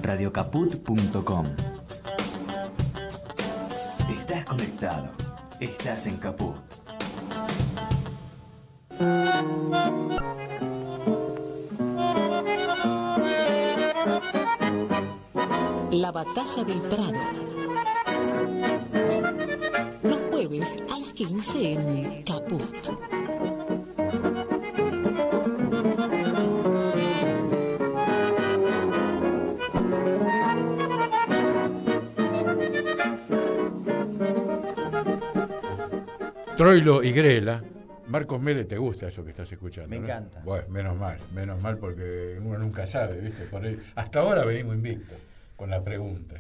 radiocaput.com. Estás conectado. Estás en Caput. La batalla del Prado. Los jueves a las 15 en Caput. Troilo y Grela. Marcos Mele, ¿te gusta eso que estás escuchando? Me encanta. Bueno, menos mal porque uno nunca sabe, ¿viste? Por ahí, hasta ahora venimos invictos con la pregunta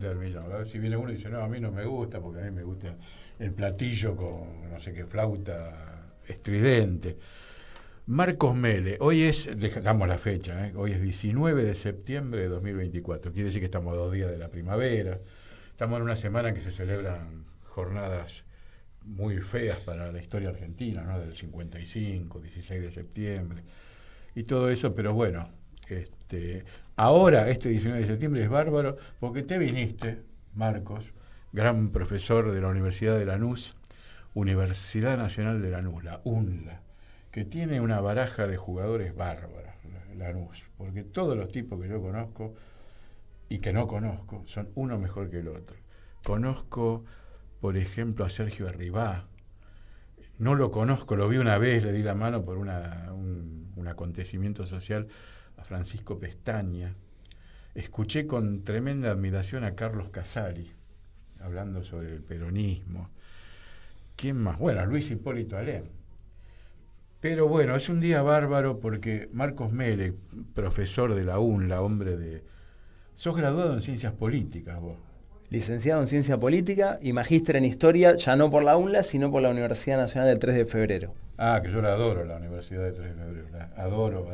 del millón. A ver si viene uno y dice, no, a mí no me gusta porque a mí me gusta el platillo con no sé qué flauta estridente. Marcos Mele, damos la fecha, hoy es 19 de septiembre de 2024, quiere decir que estamos a 2 días de la primavera, estamos en una semana en que se celebran jornadas muy feas para la historia argentina, ¿no? Del 55, 16 de septiembre y todo eso, pero bueno, ahora este 19 de septiembre es bárbaro porque te viniste, Marcos, gran profesor de la Universidad de Lanús, Universidad Nacional de Lanús, la UNLA, que tiene una baraja de jugadores bárbaros, Lanús, porque todos los tipos que yo conozco y que no conozco son uno mejor que el otro. Conozco, por ejemplo, a Sergio Arribá. No lo conozco, lo vi una vez, le di la mano por un acontecimiento social a Francisco Pestaña. Escuché con tremenda admiración a Carlos Casali, hablando sobre el peronismo. ¿Quién más? Bueno, a Luis Hipólito Alem. Pero bueno, es un día bárbaro porque Marcos Mele, profesor de la UNLA, sos graduado en Ciencias Políticas vos. Licenciado en Ciencia Política y magíster en Historia, ya no por la UNLA, sino por la Universidad Nacional del 3 de Febrero. Ah, que yo la adoro, la Universidad del 3 de Febrero. La adoro.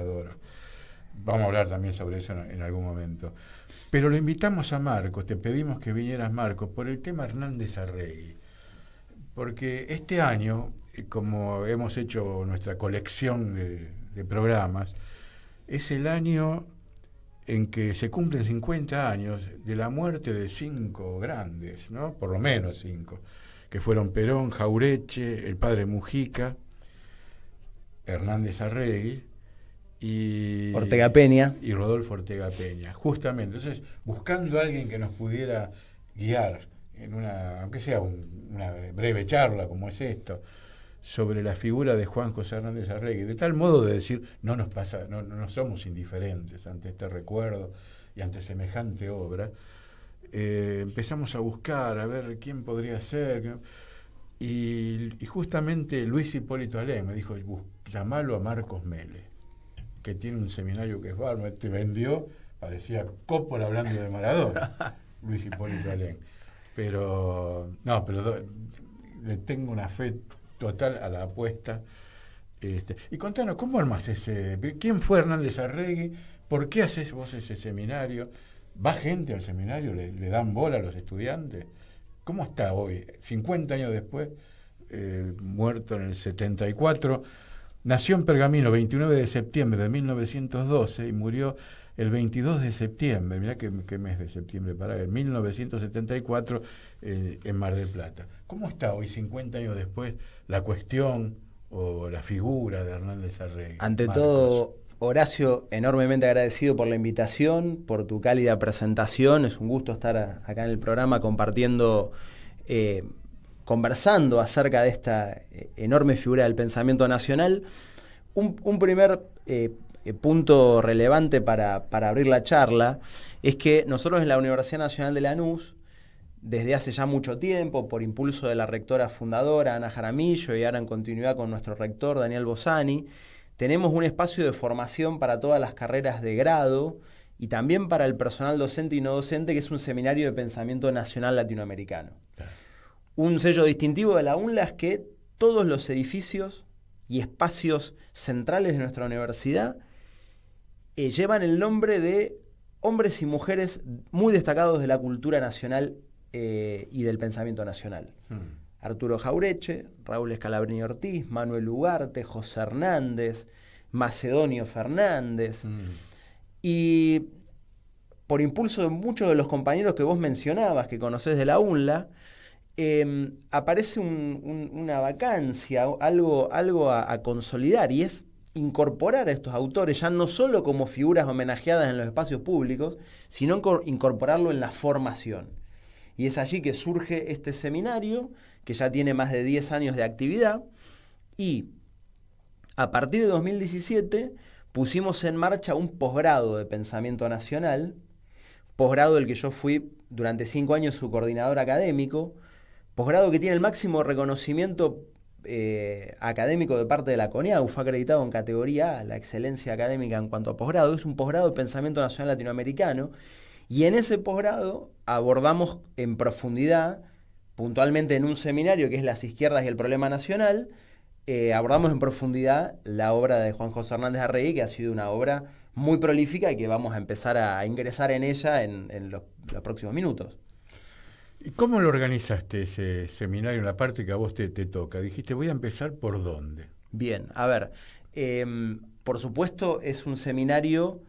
Vamos a hablar también sobre eso en algún momento. Pero lo invitamos a Marcos, te pedimos que vinieras, Marcos, por el tema Hernández Arregui. Porque este año, como hemos hecho nuestra colección de programas, es el año en que se cumplen 50 años de la muerte de 5 grandes, ¿no? Por lo menos 5, que fueron Perón, Jauretche, el padre Mujica, Hernández Arregui y Ortega Peña. Y Rodolfo Ortega Peña, justamente. Entonces, buscando a alguien que nos pudiera guiar en aunque sea una breve charla como es esto, sobre la figura de Juan José Hernández Arregui, de tal modo de decir, no somos indiferentes ante este recuerdo y ante semejante obra. Empezamos a buscar, a ver quién podría ser, y justamente Luis Hipólito Alem me dijo, llamalo a Marcos Mele, que tiene un seminario que es bárbaro, te vendió, parecía Coppola hablando de Maradona, Luis Hipólito Alem. Pero le tengo una fe total a la apuesta. Y contanos, ¿cómo armas quién fue Hernández Arregui? ¿Por qué haces vos ese seminario? ¿Va gente al seminario? ¿Le dan bola a los estudiantes? ¿Cómo está hoy? 50 años después, muerto en el 74, nació en Pergamino 29 de septiembre de 1912 y murió el 22 de septiembre, mirá qué mes de septiembre para él, 1974, en Mar del Plata. ¿Cómo está hoy, 50 años después, la cuestión o la figura de Hernández Arregui? Ante Marcos. todo, Horacio, enormemente agradecido por la invitación, por tu cálida presentación. Es un gusto estar acá en el programa compartiendo, conversando acerca de esta enorme figura del pensamiento nacional. Un primer punto relevante para abrir la charla es que nosotros en la Universidad Nacional de Lanús, desde hace ya mucho tiempo, por impulso de la rectora fundadora Ana Jaramillo y ahora en continuidad con nuestro rector Daniel Bossani, tenemos un espacio de formación para todas las carreras de grado y también para el personal docente y no docente, que es un seminario de pensamiento nacional latinoamericano. Un sello distintivo de la UNLA es que todos los edificios y espacios centrales de nuestra universidad llevan el nombre de hombres y mujeres muy destacados de la cultura nacional y del pensamiento nacional. Arturo Jauretche, Raúl Scalabrini Ortiz, Manuel Ugarte, José Hernández, Macedonio Fernández. Y por impulso de muchos de los compañeros que vos mencionabas, que conocés de la UNLA, aparece una vacancia, algo a consolidar, y es incorporar a estos autores ya no solo como figuras homenajeadas en los espacios públicos, sino incorporarlo en la formación. Y es allí que surge este seminario, que ya tiene más de 10 años de actividad, y a partir de 2017 pusimos en marcha un posgrado de pensamiento nacional, posgrado del que yo fui durante 5 años su coordinador académico, posgrado que tiene el máximo reconocimiento académico de parte de la CONIAU, fue acreditado en categoría A, la excelencia académica en cuanto a posgrado. Es un posgrado de pensamiento nacional latinoamericano, y en ese posgrado abordamos en profundidad, puntualmente en un seminario que es Las izquierdas y el problema nacional, abordamos en profundidad la obra de Juan José Hernández Arregui, que ha sido una obra muy prolífica y que vamos a empezar a ingresar en ella en los próximos minutos. ¿Y cómo lo organizaste ese seminario en la parte que a vos te toca? Dijiste, voy a empezar por dónde. Bien, a ver, por supuesto es un seminario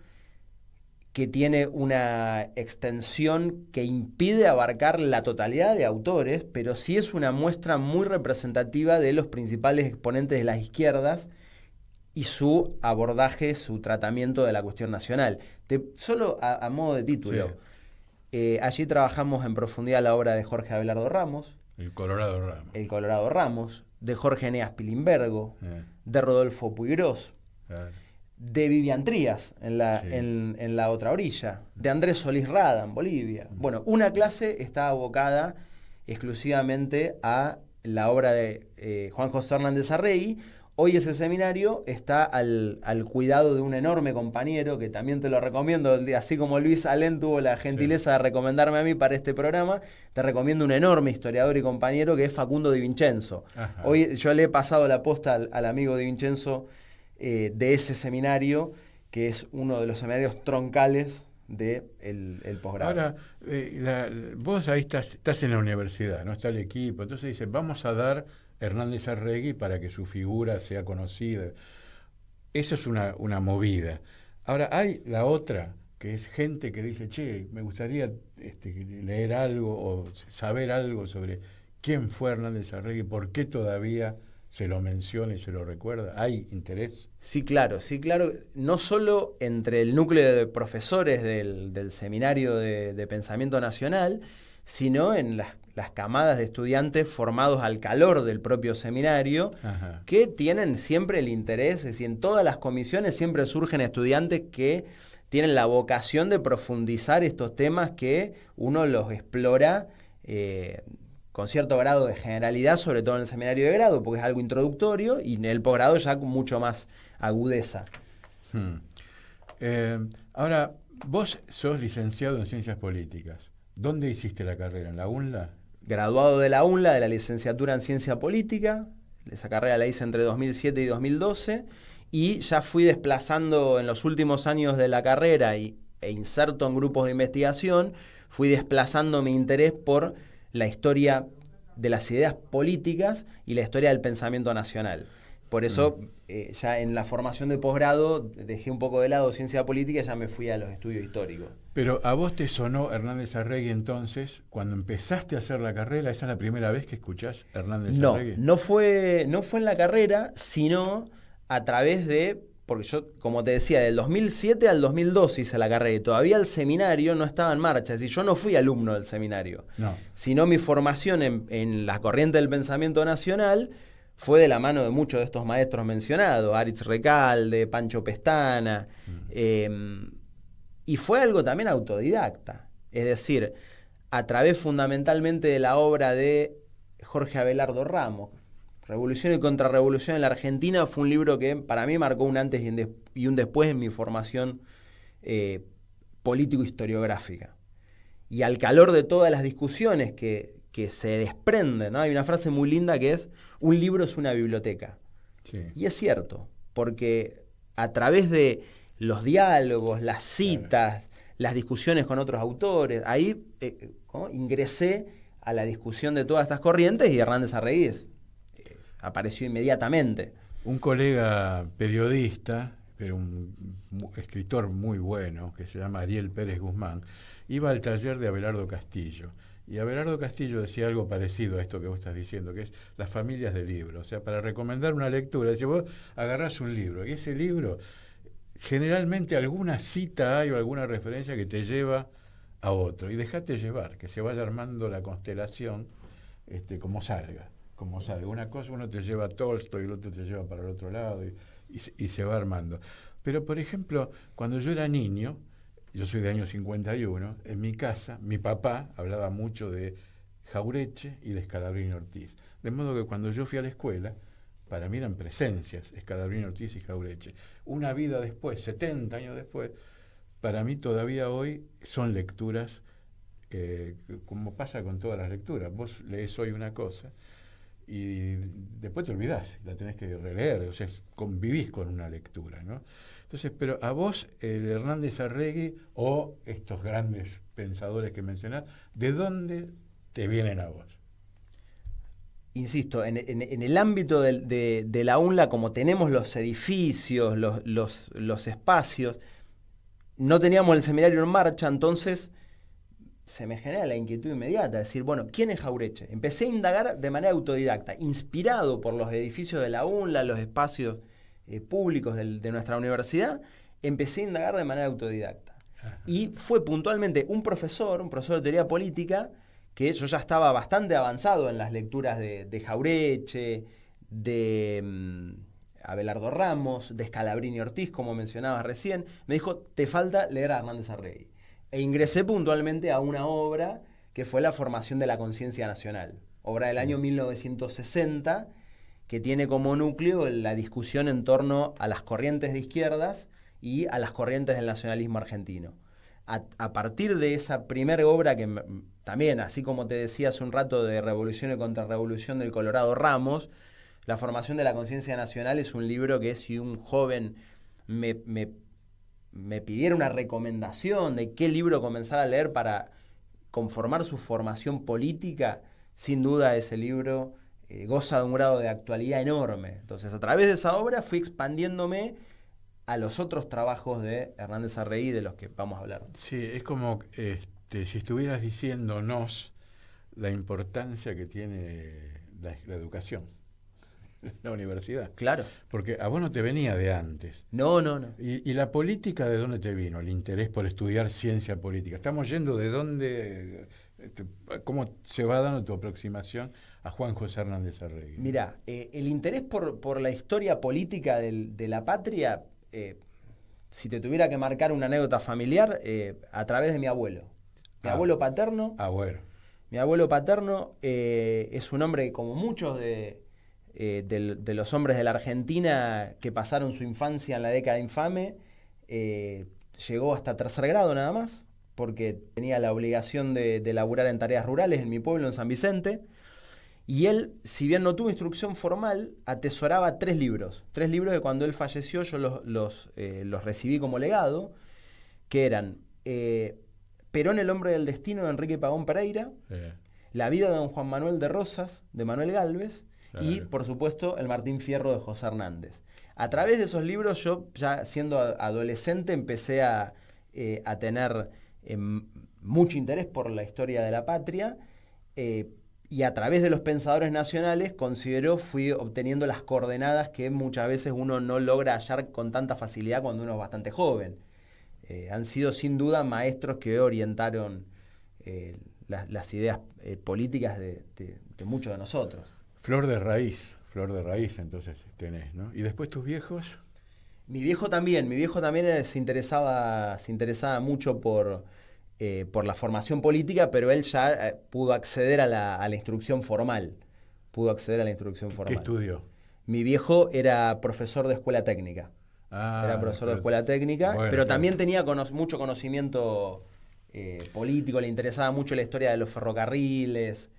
que tiene una extensión que impide abarcar la totalidad de autores, pero sí es una muestra muy representativa de los principales exponentes de las izquierdas y su abordaje, su tratamiento de la cuestión nacional. Solo a modo de título. Sí. Allí trabajamos en profundidad la obra de Jorge Abelardo Ramos. El Colorado Ramos. El Colorado Ramos, de Jorge Eneas Pilimbergo, de Rodolfo Puigros, de Vivian Trías en la otra orilla, de Andrés Solís Rada en Bolivia. Bueno, una clase está abocada exclusivamente a la obra de Juan José Hernández Arregui. Hoy ese seminario está al cuidado de un enorme compañero, que también te lo recomiendo, así como Luis Alén tuvo la gentileza de recomendarme a mí para este programa, te recomiendo un enorme historiador y compañero que es Facundo Di Vincenzo. Ajá. Hoy yo le he pasado la posta al amigo Di Vincenzo de ese seminario, que es uno de los seminarios troncales del posgrado. Ahora, vos ahí estás en la universidad, no está el equipo, entonces dice, vamos a dar Hernández Arregui para que su figura sea conocida. Eso es una movida. Ahora, hay la otra, que es gente que dice, che, me gustaría leer algo o saber algo sobre quién fue Hernández Arregui, por qué todavía se lo menciona y se lo recuerda. ¿Hay interés? Sí, claro. No solo entre el núcleo de profesores del Seminario de Pensamiento Nacional, sino en las camadas de estudiantes formados al calor del propio seminario, ajá, que tienen siempre el interés, es decir, en todas las comisiones siempre surgen estudiantes que tienen la vocación de profundizar estos temas que uno los explora con cierto grado de generalidad, sobre todo en el seminario de grado, porque es algo introductorio, y en el posgrado ya con mucho más agudeza. Ahora, vos sos licenciado en Ciencias Políticas. ¿Dónde hiciste la carrera? ¿En la UNLA? Graduado de la UNLA, de la licenciatura en Ciencia Política. Esa carrera la hice entre 2007 y 2012. Y ya fui desplazando en los últimos años de la carrera e inserto en grupos de investigación, fui desplazando mi interés por la historia de las ideas políticas y la historia del pensamiento nacional. Por eso, ya en la formación de posgrado, dejé un poco de lado ciencia política y ya me fui a los estudios históricos. Pero ¿a vos te sonó Hernández Arregui entonces, cuando empezaste a hacer la carrera? ¿Esa es la primera vez que escuchás Hernández Arregui? No fue en la carrera, sino a través de... Porque yo, como te decía, del 2007 al 2012 hice la carrera y todavía el seminario no estaba en marcha. Es decir, yo no fui alumno del seminario, sino mi formación en la corriente del pensamiento nacional fue de la mano de muchos de estos maestros mencionados, Aritz Recalde, Pancho Pestana, y fue algo también autodidacta. Es decir, a través fundamentalmente de la obra de Jorge Abelardo Ramos, Revolución y Contrarrevolución en la Argentina, fue un libro que para mí marcó un antes y un después en mi formación político-historiográfica. Y al calor de todas las discusiones que se desprenden, ¿no? Hay una frase muy linda que es, un libro es una biblioteca. Sí. Y es cierto, porque a través de los diálogos, las citas, las discusiones con otros autores, ahí ingresé a la discusión de todas estas corrientes y Hernández Arregui apareció inmediatamente. Un colega periodista, pero escritor muy bueno, que se llama Ariel Pérez Guzmán, iba al taller de Abelardo Castillo. Y Abelardo Castillo decía algo parecido a esto que vos estás diciendo, que es las familias de libros. O sea, para recomendar una lectura, dice, vos agarrás un libro, y ese libro, generalmente alguna cita hay o alguna referencia que te lleva a otro. Y dejate llevar, que se vaya armando la constelación como salga. Como salga. Una cosa, uno te lleva a Tolstoy, el otro te lleva para el otro lado, y se va armando. Pero, por ejemplo, cuando yo era niño, yo soy de año 51, en mi casa, mi papá hablaba mucho de Jauretche y de Scalabrini Ortiz. De modo que cuando yo fui a la escuela, para mí eran presencias, Scalabrini Ortiz y Jauretche. Una vida después, 70 años después, para mí todavía hoy son lecturas, como pasa con todas las lecturas. Vos lees hoy una cosa y después te olvidás, la tenés que releer, o sea, convivís con una lectura, ¿no? Entonces, pero a vos, Hernández Arregui o estos grandes pensadores que mencionás, ¿de dónde te vienen a vos? Insisto, en el ámbito de la UNLA, como tenemos los edificios, los espacios, no teníamos el seminario en marcha, entonces se me genera la inquietud inmediata, decir, bueno, ¿quién es Jauretche? Empecé a indagar de manera autodidacta, inspirado por los edificios de la UNLA, los espacios públicos de nuestra universidad, empecé a indagar de manera autodidacta. Ajá. Y fue puntualmente un profesor de teoría política, que yo ya estaba bastante avanzado en las lecturas de Jauretche, de Abelardo Ramos, de Scalabrini Ortiz, como mencionabas recién. Me dijo, te falta leer a Hernández Arregui. E ingresé puntualmente a una obra que fue La formación de la conciencia nacional, obra del año 1960, que tiene como núcleo la discusión en torno a las corrientes de izquierdas y a las corrientes del nacionalismo argentino. A partir de esa primera obra, que también, así como te decía hace un rato de Revolución y Contrarrevolución del Colorado Ramos, La formación de la conciencia nacional es un libro que, si un joven me pidiera una recomendación de qué libro comenzar a leer para conformar su formación política, sin duda ese libro goza de un grado de actualidad enorme. Entonces, a través de esa obra fui expandiéndome a los otros trabajos de Hernández Arregui, de los que vamos a hablar. Sí, es como si estuvieras diciéndonos la importancia que tiene la educación, la universidad. Claro. Porque a vos no te venía de antes. No. ¿Y la política de dónde te vino? El interés por estudiar ciencia política. Estamos yendo de dónde, cómo se va dando tu aproximación a Juan José Hernández Arregui. Mirá, el interés por la historia política de la patria, si te tuviera que marcar una anécdota familiar, a través de mi abuelo. Mi abuelo paterno. Bueno. Mi abuelo paterno es un hombre, como muchos de los hombres de la Argentina que pasaron su infancia en la década infame, llegó hasta 3er grado nada más, porque tenía la obligación de laburar en tareas rurales en mi pueblo, en San Vicente. Y él, si bien no tuvo instrucción formal, atesoraba 3 libros. 3 libros que cuando él falleció yo los recibí como legado, que eran Perón, el hombre del destino, de Enrique Pagón Pereira, La vida de don Juan Manuel de Rosas, de Manuel Gálvez, y, por supuesto, El Martín Fierro, de José Hernández. A través de esos libros, yo, ya siendo adolescente, empecé a tener mucho interés por la historia de la patria, y a través de los pensadores nacionales, fui obteniendo las coordenadas que muchas veces uno no logra hallar con tanta facilidad cuando uno es bastante joven. Han sido sin duda maestros que orientaron las ideas políticas de muchos de nosotros. Flor de raíz entonces tenés, ¿no? ¿Y después tus viejos? Mi viejo también se interesaba mucho por la formación política, pero él ya pudo acceder a la instrucción formal. ¿Qué estudió? Mi viejo era profesor de escuela técnica. Bueno, pero también tenía mucho conocimiento político, le interesaba mucho la historia de los ferrocarriles.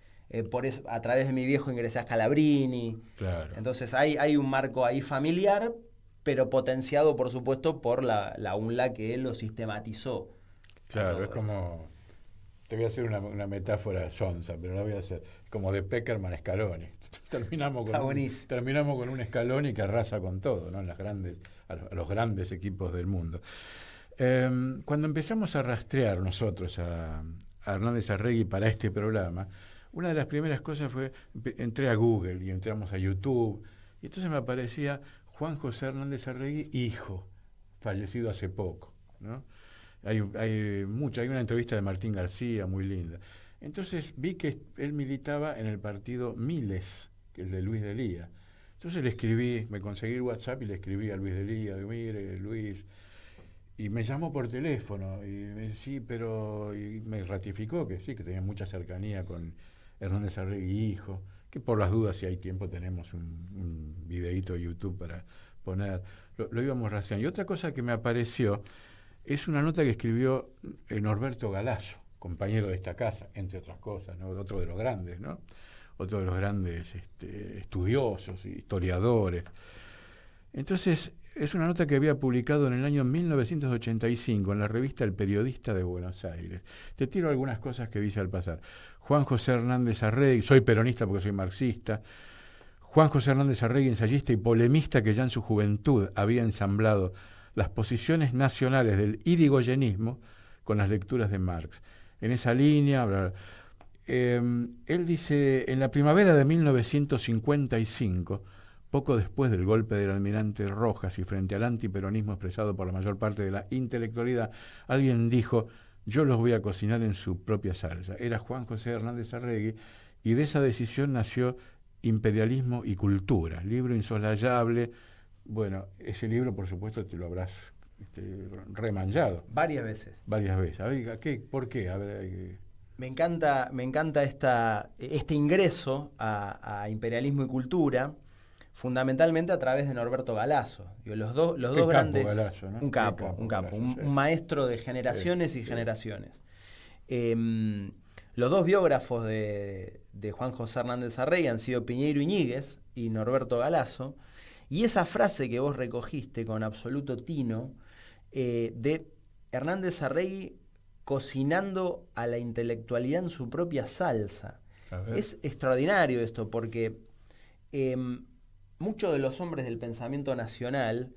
Por eso, a través de mi viejo ingresé a Scalabrini. Claro. Entonces hay un marco ahí familiar, pero potenciado, por supuesto, por la UNLA, que él lo sistematizó. Claro, es como Te voy a hacer una metáfora sonsa, pero la voy a hacer. Como de Peckerman Scaloni. Terminamos con un Scaloni que arrasa con todo, ¿no? En las grandes, a los grandes equipos del mundo. Cuando empezamos a rastrear nosotros a Hernández Arregui para este programa, una de las primeras cosas fue, entré a Google y entramos a YouTube, y entonces me aparecía Juan José Hernández Arregui, hijo, fallecido hace poco, ¿no? Hay una entrevista de Martín García muy linda. Entonces vi que él militaba en el partido Miles, que es de Luis Delía. Entonces le escribí, me conseguí el WhatsApp y le escribí a Luis Delía, digo, mire, Luis, y me llamó por teléfono, y me ratificó que sí, que tenía mucha cercanía con Hernández Arregui, hijo, que por las dudas, si hay tiempo, tenemos un videíto de YouTube para poner, lo íbamos rastreando. Y otra cosa que me apareció es una nota que escribió Norberto Galasso, compañero de esta casa, entre otras cosas, ¿no? Otro de los grandes, ¿no? Otro de los grandes estudiosos, historiadores. Entonces, es una nota que había publicado en el año 1985 en la revista El Periodista de Buenos Aires. Te tiro algunas cosas que dice al pasar. Juan José Hernández Arregui, soy peronista porque soy marxista. Juan José Hernández Arregui, ensayista y polemista que ya en su juventud había ensamblado las posiciones nacionales del irigoyenismo con las lecturas de Marx. En esa línea, él dice, en la primavera de 1955, poco después del golpe del almirante Rojas y frente al antiperonismo expresado por la mayor parte de la intelectualidad, alguien dijo, yo los voy a cocinar en su propia salsa. Era Juan José Hernández Arregui, y de esa decisión nació Imperialismo y Cultura, libro insoslayable. Bueno, ese libro, por supuesto, te lo habrás remanchado. Varias veces. A ver, ¿por qué? A ver, Me encanta este ingreso a Imperialismo y Cultura, fundamentalmente a través de Norberto Galasso. Los dos grandes. Galasso, ¿no? Un capo, Galasso, sí. Un maestro de generaciones y generaciones. Los dos biógrafos de Juan José Hernández Arregui han sido Piñeiro Iñiguez y Norberto Galasso. Y esa frase que vos recogiste con absoluto tino, de Hernández Arregui cocinando a la intelectualidad en su propia salsa. Es extraordinario esto, porque muchos de los hombres del pensamiento nacional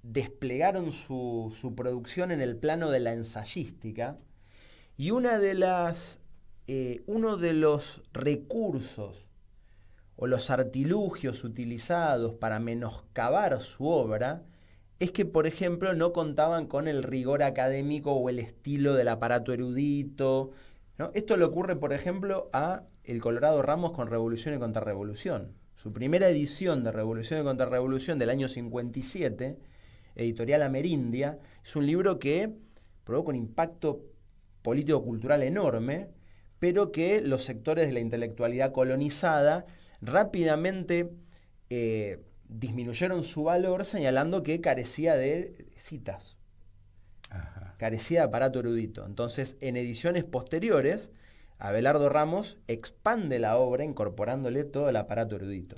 desplegaron su producción en el plano de la ensayística, y uno de los recursos o los artilugios utilizados para menoscabar su obra es que, por ejemplo, no contaban con el rigor académico o el estilo del aparato erudito, ¿no? Esto le ocurre, por ejemplo, a el Colorado Ramos con Revolución y Contrarrevolución. Su primera edición de Revolución y Contrarrevolución del año 57, editorial Amerindia, es un libro que provoca un impacto político-cultural enorme, pero que los sectores de la intelectualidad colonizada rápidamente disminuyeron su valor, señalando que carecía de citas, carecía de aparato erudito. Entonces, en ediciones posteriores, Abelardo Ramos expande la obra incorporándole todo el aparato erudito.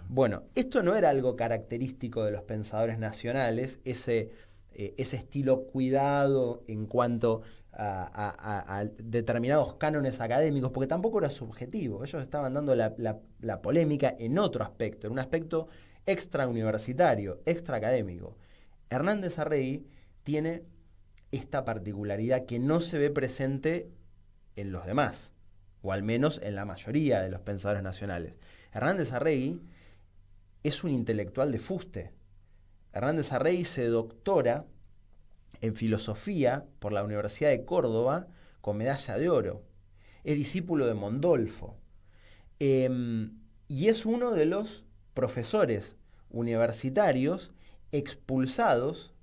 Bueno, esto no era algo característico de los pensadores nacionales, ese estilo cuidado en cuanto a determinados cánones académicos, porque tampoco era subjetivo. Ellos estaban dando la polémica en otro aspecto, en un aspecto extra universitario, extra académico. Hernández Arregui tiene esta particularidad que no se ve presente en los demás, o al menos en la mayoría de los pensadores nacionales. Hernández Arregui es un intelectual de fuste. Hernández Arregui se doctora en filosofía por la Universidad de Córdoba con medalla de oro. Es discípulo de Mondolfo. Y es uno de los profesores universitarios expulsados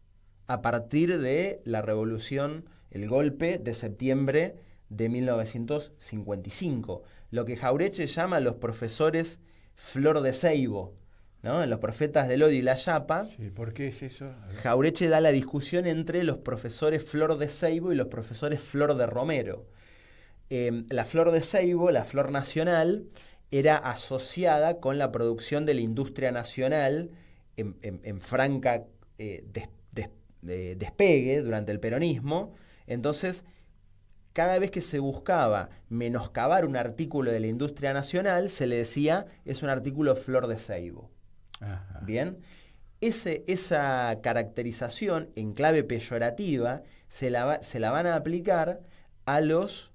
a partir de la revolución, el golpe de septiembre de 1955. Lo que Jauretche llama los profesores Flor de Ceibo, ¿no? En Los Profetas del Odio y la Yapa. Sí, ¿por qué es eso? Jauretche da la discusión entre los profesores Flor de Ceibo y los profesores Flor de Romero. La Flor de Ceibo, la flor nacional, era asociada con la producción de la industria nacional en franca despegue durante el peronismo. Entonces, cada vez que se buscaba menoscabar un artículo de la industria nacional, se le decía, es un artículo flor de ceibo. Ajá. Bien, esa caracterización en clave peyorativa se la van a aplicar a los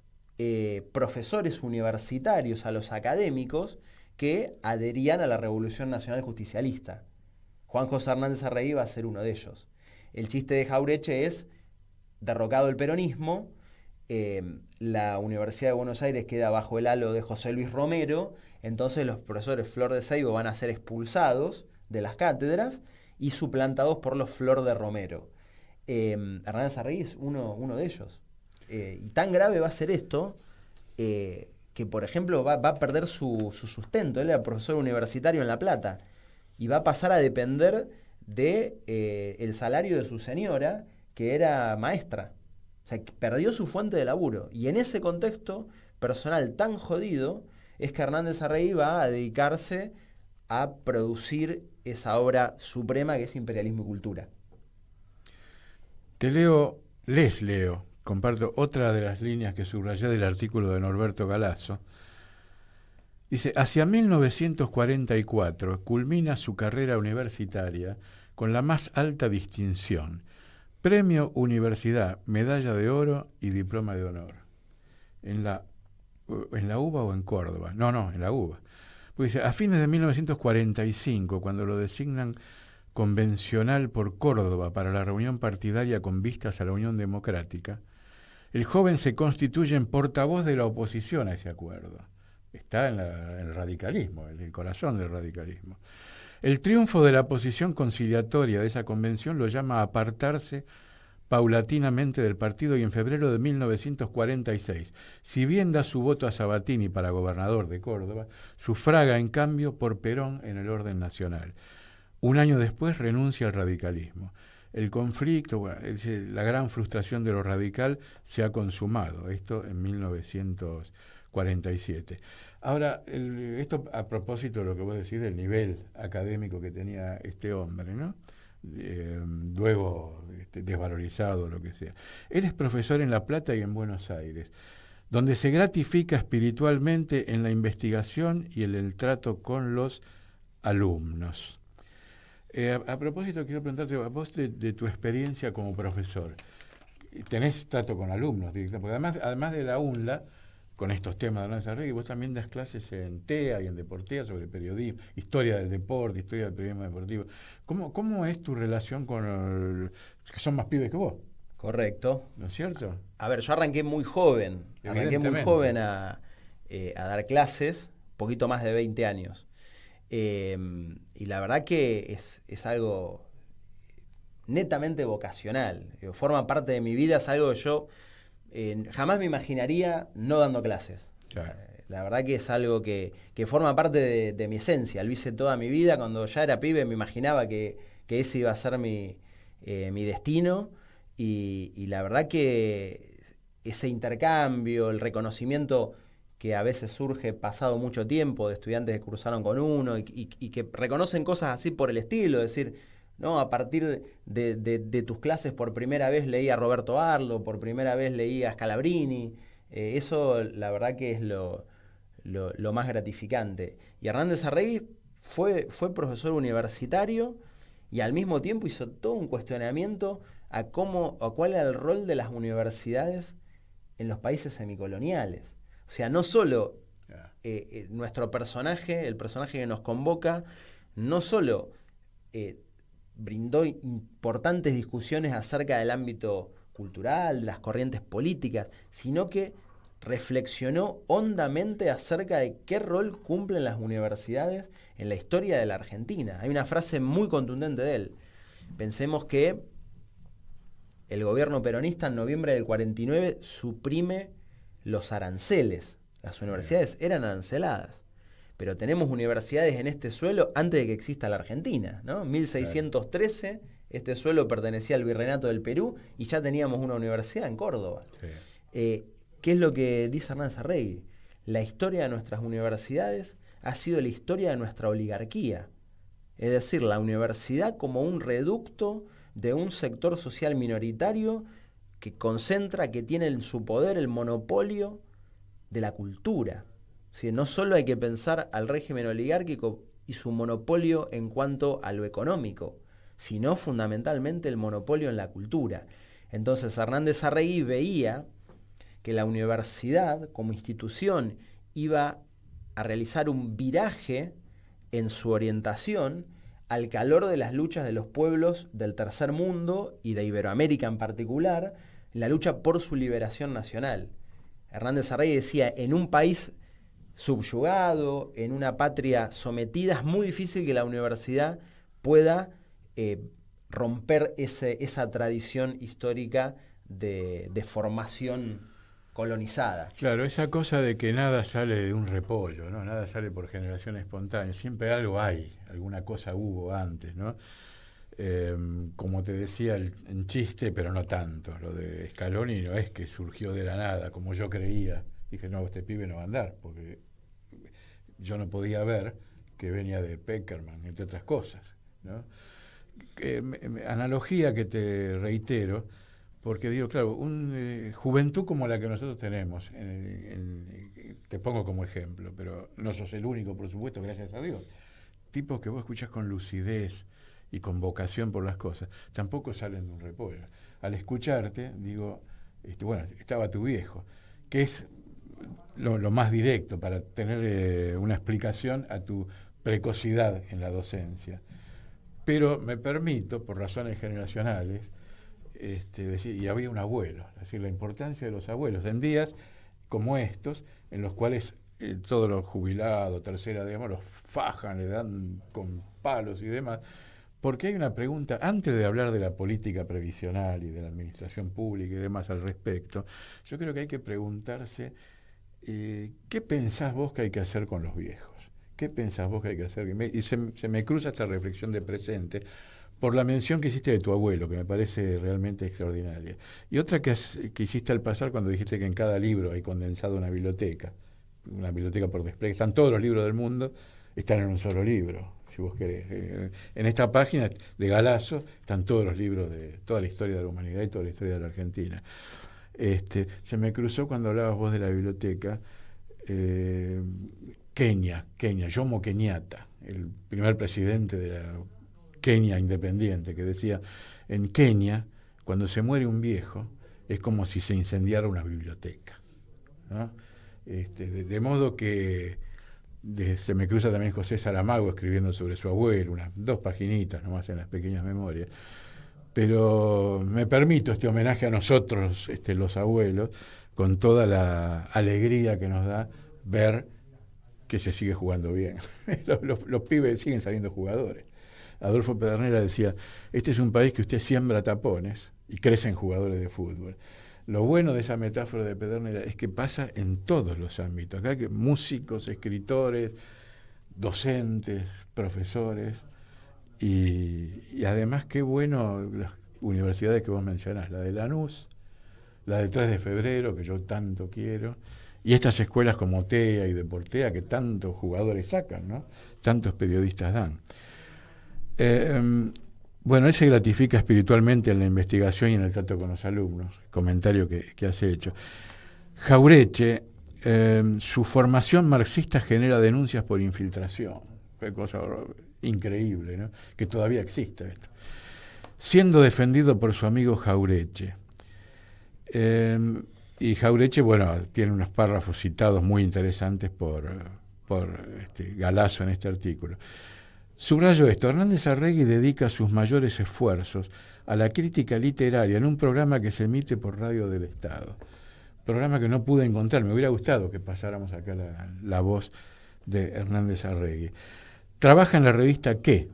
profesores universitarios, a los académicos que adherían a la Revolución Nacional Justicialista. Juan José Hernández Arregui va a ser uno de ellos. El chiste de Jaureche es, derrocado el peronismo, la Universidad de Buenos Aires queda bajo el halo de José Luis Romero, entonces los profesores Flor de Ceibo van a ser expulsados de las cátedras y suplantados por los Flor de Romero. Hernández Arregui es uno de ellos. Y tan grave va a ser esto que, por ejemplo, va a perder su sustento. Él era profesor universitario en La Plata y va a pasar a depender de el salario de su señora, que era maestra. O sea, que perdió su fuente de laburo. Y en ese contexto personal tan jodido es que Hernández Arregui va a dedicarse a producir esa obra suprema que es Imperialismo y Cultura. Les leo, comparto otra de las líneas que subrayé del artículo de Norberto Galazo. Dice, hacia 1944 culmina su carrera universitaria con la más alta distinción, Premio Universidad, Medalla de Oro y Diploma de Honor. ¿En la UBA o en Córdoba? No, en la UBA. Pues dice, a fines de 1945, cuando lo designan convencional por Córdoba para la reunión partidaria con vistas a la Unión Democrática, el joven se constituye en portavoz de la oposición a ese acuerdo. Está en el radicalismo, en el corazón del radicalismo. El triunfo de la posición conciliatoria de esa convención lo llama a apartarse paulatinamente del partido y en febrero de 1946, si bien da su voto a Sabatini para gobernador de Córdoba, sufraga en cambio por Perón en el orden nacional. Un año después renuncia al radicalismo. El conflicto, bueno, la gran frustración de lo radical se ha consumado, esto en 1947. Ahora, esto a propósito de lo que vos decís del nivel académico que tenía este hombre, ¿no? Luego desvalorizado, lo que sea. Él es profesor en La Plata y en Buenos Aires, donde se gratifica espiritualmente en la investigación y en el trato con los alumnos. A propósito, quiero preguntarte a vos de tu experiencia como profesor. ¿Tenés trato con alumnos directamente? Porque además de la UNLA, con estos temas de Hernández Arregui, vos también das clases en TEA y en Deportea sobre periodismo, historia del deporte, historia del periodismo deportivo. ¿Cómo es tu relación con que son más pibes que vos? Correcto. ¿No es cierto? A ver, yo arranqué muy joven. A dar clases, poquito más de 20 años. Y la verdad que es algo netamente vocacional. Forma parte de mi vida, es algo que yo jamás me imaginaría no dando clases. Claro. La verdad que es algo que forma parte de mi esencia. Lo hice toda mi vida. Cuando ya era pibe me imaginaba que ese iba a ser mi destino. Y la verdad que ese intercambio, el reconocimiento que a veces surge pasado mucho tiempo de estudiantes que cursaron con uno y que reconocen cosas así por el estilo, es decir, no, a partir de tus clases por primera vez leí a Roberto Arlo, por primera vez leí a Scalabrini, eso la verdad que es lo más gratificante. Y Hernández Arregui fue profesor universitario y al mismo tiempo hizo todo un cuestionamiento a cuál era el rol de las universidades en los países semicoloniales. O sea, no solo nuestro personaje, el personaje que nos convoca, no solo brindó importantes discusiones acerca del ámbito cultural, de las corrientes políticas, sino que reflexionó hondamente acerca de qué rol cumplen las universidades en la historia de la Argentina. Hay una frase muy contundente de él. Pensemos que el gobierno peronista en noviembre del 49 suprime los aranceles. Las universidades eran aranceladas. Pero tenemos universidades en este suelo antes de que exista la Argentina, ¿no? En 1613 este suelo pertenecía al Virreinato del Perú y ya teníamos una universidad en Córdoba. Sí. ¿Qué es lo que dice Hernández Arregui? La historia de nuestras universidades ha sido la historia de nuestra oligarquía. Es decir, la universidad como un reducto de un sector social minoritario concentra, que tiene en su poder el monopolio de la cultura. ¿Sí? No solo hay que pensar al régimen oligárquico y su monopolio en cuanto a lo económico, sino fundamentalmente el monopolio en la cultura. Entonces Hernández Arregui veía que la universidad como institución iba a realizar un viraje en su orientación al calor de las luchas de los pueblos del tercer mundo y de Iberoamérica en particular, la lucha por su liberación nacional. Hernández Arregui decía, en un país subyugado, en una patria sometida, es muy difícil que la universidad pueda romper esa tradición histórica de formación colonizada. Claro, esa cosa de que nada sale de un repollo, ¿no? Nada sale por generación espontánea, siempre algo hay, alguna cosa hubo antes, ¿no? Como te decía en chiste, pero no tanto, lo de Scaloni no es que surgió de la nada, como yo creía. Dije, no, este pibe no va a andar, porque yo no podía ver que venía de Peckerman, entre otras cosas, ¿no? Analogía que te reitero, porque digo, claro, juventud como la que nosotros tenemos, te pongo como ejemplo, pero no sos el único, por supuesto, gracias a Dios. Tipos que vos escuchás con lucidez y con vocación por las cosas, tampoco salen de un repollo. Al escucharte, digo, bueno, estaba tu viejo, que es lo más directo para tener una explicación a tu precocidad en la docencia. Pero me permito, por razones generacionales, decir, y había un abuelo, es decir, la importancia de los abuelos en días como estos, en los cuales todos los jubilados, tercera, digamos, los fajan, le dan con palos y demás, porque hay una pregunta, antes de hablar de la política previsional y de la administración pública y demás al respecto, yo creo que hay que preguntarse, ¿qué pensás vos que hay que hacer con los viejos? ¿Qué pensás vos que hay que hacer? Y se me cruza esta reflexión de presente, por la mención que hiciste de tu abuelo, que me parece realmente extraordinaria. Y otra que hiciste al pasar cuando dijiste que en cada libro hay condensado una biblioteca por despliegue. Están todos los libros del mundo, están en un solo libro, si vos querés. En esta página de Galazo están todos los libros de toda la historia de la humanidad y toda la historia de la Argentina. Se me cruzó cuando hablabas vos de la biblioteca, Kenia, Jomo Kenyatta, el primer presidente de la Kenia independiente, que decía, en Kenia, cuando se muere un viejo, es como si se incendiara una biblioteca, ¿no? De modo que se me cruza también José Saramago escribiendo sobre su abuelo, unas 2 paginitas nomás en las pequeñas memorias, pero me permito este homenaje a nosotros, los abuelos, con toda la alegría que nos da ver que se sigue jugando bien. Los pibes siguen saliendo jugadores. Adolfo Pedernera decía, este es un país que usted siembra tapones y crecen jugadores de fútbol. Lo bueno de esa metáfora de Pedernera es que pasa en todos los ámbitos. Acá que músicos, escritores, docentes, profesores, y además qué bueno las universidades que vos mencionás, la de Lanús, la del 3 de febrero, que yo tanto quiero, y estas escuelas como TEA y Deportea, que tantos jugadores sacan, ¿no? Tantos periodistas dan. Bueno, él se gratifica espiritualmente en la investigación y en el trato con los alumnos, comentario que has hecho. Jauretche, su formación marxista genera denuncias por infiltración, qué cosa increíble, ¿no? Que todavía existe esto. Siendo defendido por su amigo Jauretche. Y Jauretche, bueno, tiene unos párrafos citados muy interesantes por Galazo en este artículo. Subrayo esto, Hernández Arregui dedica sus mayores esfuerzos a la crítica literaria en un programa que se emite por Radio del Estado. Programa que no pude encontrar, me hubiera gustado que pasáramos acá la voz de Hernández Arregui. Trabaja en la revista ¿Qué?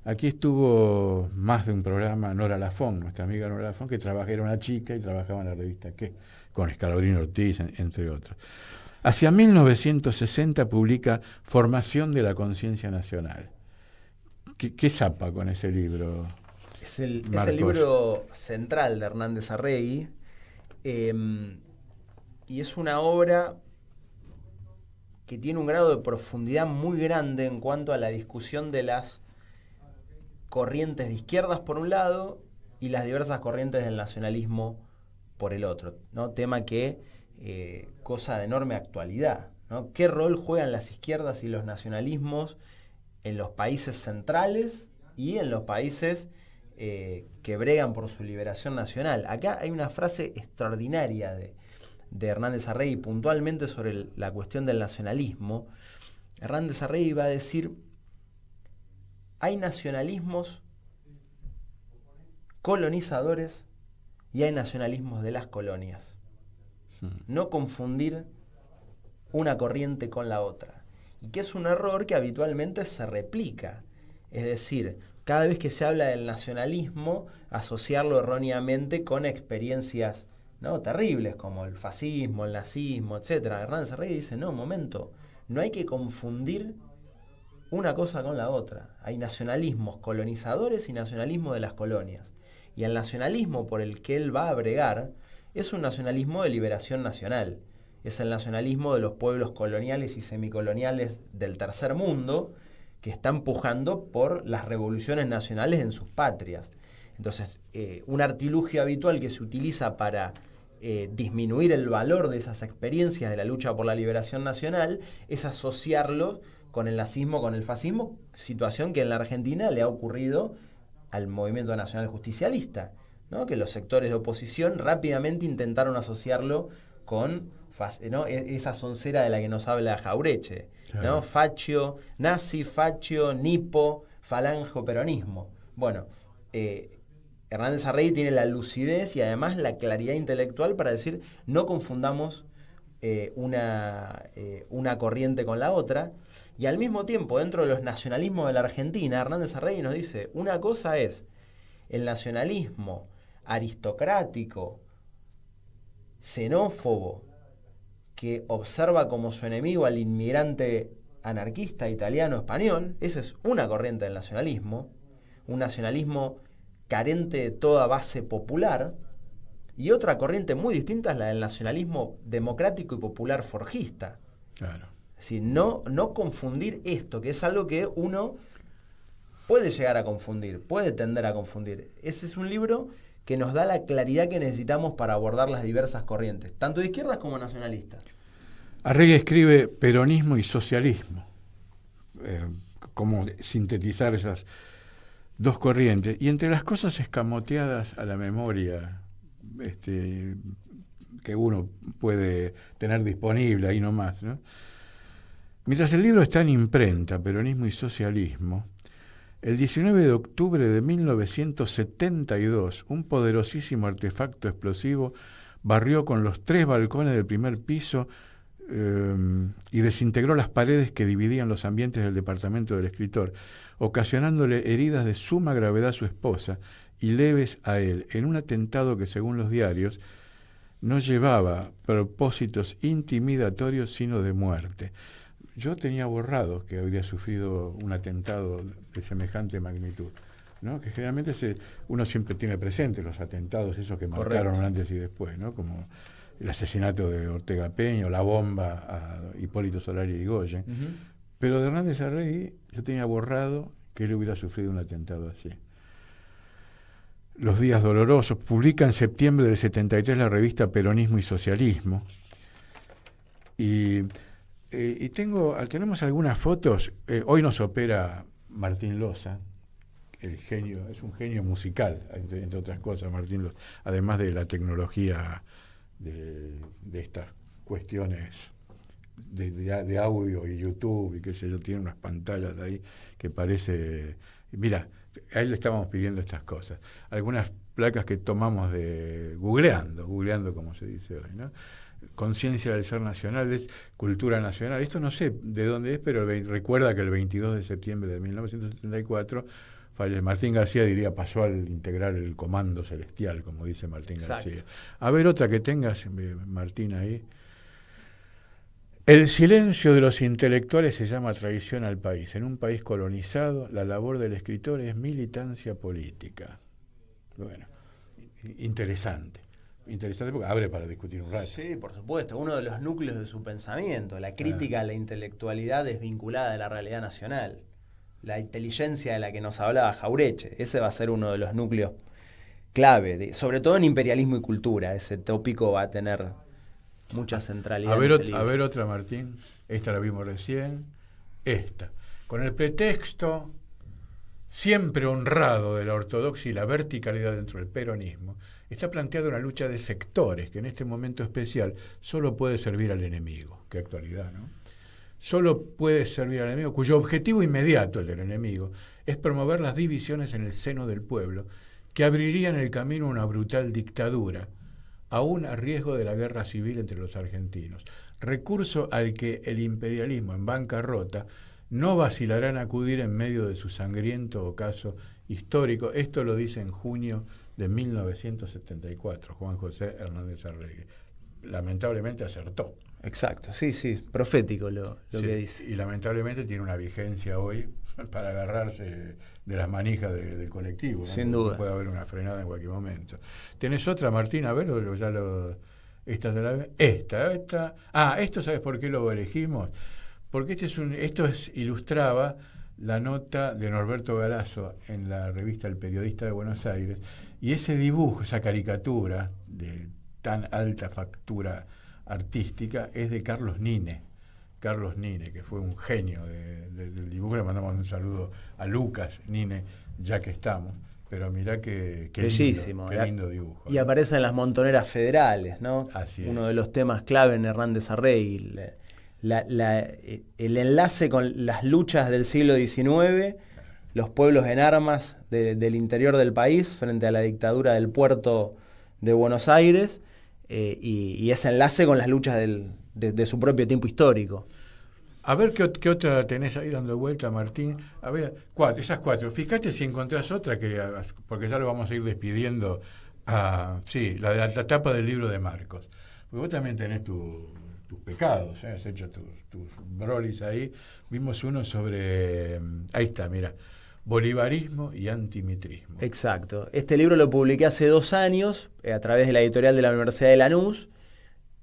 Aquí estuvo más de un programa Nora Lafón, nuestra amiga Nora Lafón, que era una chica y trabajaba en la revista ¿Qué? Con Escalabrino Ortiz, entre otros. Hacia 1960 publica Formación de la Conciencia Nacional. ¿Qué zapa con ese libro? Es el libro central de Hernández Arregui, y es una obra que tiene un grado de profundidad muy grande en cuanto a la discusión de las corrientes de izquierdas por un lado y las diversas corrientes del nacionalismo por el otro, ¿no? Tema que cosa de enorme actualidad, ¿no? ¿Qué rol juegan las izquierdas y los nacionalismos en los países centrales y en los países que bregan por su liberación nacional? Acá hay una frase extraordinaria de Hernández Arregui puntualmente sobre la cuestión del nacionalismo. Hernández Arregui va a decir: hay nacionalismos colonizadores y hay nacionalismos de las colonias. No confundir una corriente con la otra. Y que es un error que habitualmente se replica. Es decir, cada vez que se habla del nacionalismo, asociarlo erróneamente con experiencias, ¿no?, terribles, como el fascismo, el nazismo, etc. Hernández Arregui dice: no, un momento, no hay que confundir una cosa con la otra. Hay nacionalismos colonizadores y nacionalismo de las colonias. Y el nacionalismo por el que él va a bregar es un nacionalismo de liberación nacional. Es el nacionalismo de los pueblos coloniales y semicoloniales del tercer mundo que están pujando por las revoluciones nacionales en sus patrias. Entonces, un artilugio habitual que se utiliza para disminuir el valor de esas experiencias de la lucha por la liberación nacional es asociarlo con el nazismo, con el fascismo, situación que en la Argentina le ha ocurrido al movimiento nacional justicialista, ¿no? Que los sectores de oposición rápidamente intentaron asociarlo con, ¿no?, esa soncera de la que nos habla Jaureche, ¿no? Claro. Facio, nazi, facio, nipo, falange, peronismo. Bueno, Hernández Arregui tiene la lucidez y además la claridad intelectual para decir: no confundamos una corriente con la otra. Y al mismo tiempo, dentro de los nacionalismos de la Argentina, Hernández Arregui nos dice: una cosa es el nacionalismo aristocrático, xenófobo, que observa como su enemigo al inmigrante anarquista italiano-español. Esa es una corriente del nacionalismo, un nacionalismo carente de toda base popular. Y otra corriente muy distinta es la del nacionalismo democrático y popular forjista. Claro. Es decir, no confundir esto, que es algo que uno puede llegar a confundir, puede tender a confundir. Ese es un libro que nos da la claridad que necesitamos para abordar las diversas corrientes, tanto de izquierdas como nacionalistas. Arregui escribe peronismo y socialismo, cómo sintetizar esas dos corrientes. Y entre las cosas escamoteadas a la memoria que uno puede tener disponible ahí nomás, ¿no? Mientras el libro está en imprenta, Peronismo y Socialismo, el 19 de octubre de 1972, un poderosísimo artefacto explosivo barrió con los 3 balcones del primer piso y desintegró las paredes que dividían los ambientes del departamento del escritor, ocasionándole heridas de suma gravedad a su esposa y leves a él, en un atentado que, según los diarios, no llevaba propósitos intimidatorios, sino de muerte. Yo tenía borrado que había sufrido un atentado de semejante magnitud, ¿no? Que generalmente uno siempre tiene presente los atentados, esos que marcaron un antes y después, ¿no? Como el asesinato de Ortega Peña, o la bomba a Hipólito Solari y Irigoyen. Uh-huh. Pero de Hernández Arregui yo tenía borrado que él hubiera sufrido un atentado así. Los días dolorosos, publica en septiembre del 73 la revista Peronismo y Socialismo. Y tenemos algunas fotos. Hoy nos opera Martín Loza, el genio, es un genio musical, entre otras cosas, Martín Loza, además de la tecnología de estas cuestiones de audio y YouTube y qué sé yo, tiene unas pantallas ahí que parece... Mira, a él le estábamos pidiendo estas cosas. Algunas placas que tomamos de googleando como se dice hoy, ¿no? Conciencia del ser nacional, es cultura nacional. Esto no sé de dónde es, pero recuerda que el 22 de septiembre de 1974 Martín García diría pasó al integrar el comando celestial, como dice Martín García. A ver otra que tengas, Martín, ahí. El silencio de los intelectuales se llama traición al país. En un país colonizado, la labor del escritor es militancia política. Bueno, interesante porque abre para discutir un rato. Sí, por supuesto, uno de los núcleos de su pensamiento, la crítica a la intelectualidad desvinculada de la realidad nacional, la inteligencia de la que nos hablaba Jaureche. Ese va a ser uno de los núcleos clave, sobre todo en imperialismo y cultura. Ese tópico va a tener mucha centralidad en ese libro. A ver otra, Martín. Esta la vimos recién. Esta. Con el pretexto siempre honrado de la ortodoxia y la verticalidad dentro del peronismo, está planteada una lucha de sectores que en este momento especial solo puede servir al enemigo. Qué actualidad, ¿no? Solo puede servir al enemigo, cuyo objetivo inmediato, el del enemigo, es promover las divisiones en el seno del pueblo, que abrirían el camino a una brutal dictadura, aún a riesgo de la guerra civil entre los argentinos. Recurso al que el imperialismo en bancarrota no vacilará en acudir en medio de su sangriento ocaso histórico. Esto lo dice en junio de 1974, Juan José Hernández Arregui. Lamentablemente acertó. Exacto, sí, profético lo que dice. Y lamentablemente tiene una vigencia hoy para agarrarse de las manijas del colectivo, ¿no? Sin duda. Puede haber una frenada en cualquier momento. ¿Tenés otra, Martín? A ver, esta te la... Esta. Esto, ¿sabes por qué lo elegimos? Porque ilustraba la nota de Norberto Galazo en la revista El Periodista de Buenos Aires, y ese dibujo, esa caricatura de tan alta factura artística, es de Carlos Nine, que fue un genio del dibujo. Le mandamos un saludo a Lucas Nine, ya que estamos. Pero mirá qué bellísimo, lindo dibujo. Y aparece en las montoneras federales, ¿no? Así Uno es. de los temas clave en Hernández Arregui, el enlace con las luchas del siglo XIX, los pueblos en armas del interior del país frente a la dictadura del puerto de Buenos Aires, y ese enlace con las luchas de su propio tiempo histórico. A ver qué otra tenés ahí dando vuelta, Martín. A ver, esas cuatro. Fíjate si encontrás otra, porque ya lo vamos a ir despidiendo. Sí, la de la tapa del libro de Marcos. Porque vos también tenés tus pecados, has hecho tus brolis ahí. Vimos uno sobre... ahí está, mira. Bolivarismo y antimitrismo. Exacto. Este libro lo publiqué hace 2 años a través de la editorial de la Universidad de Lanús,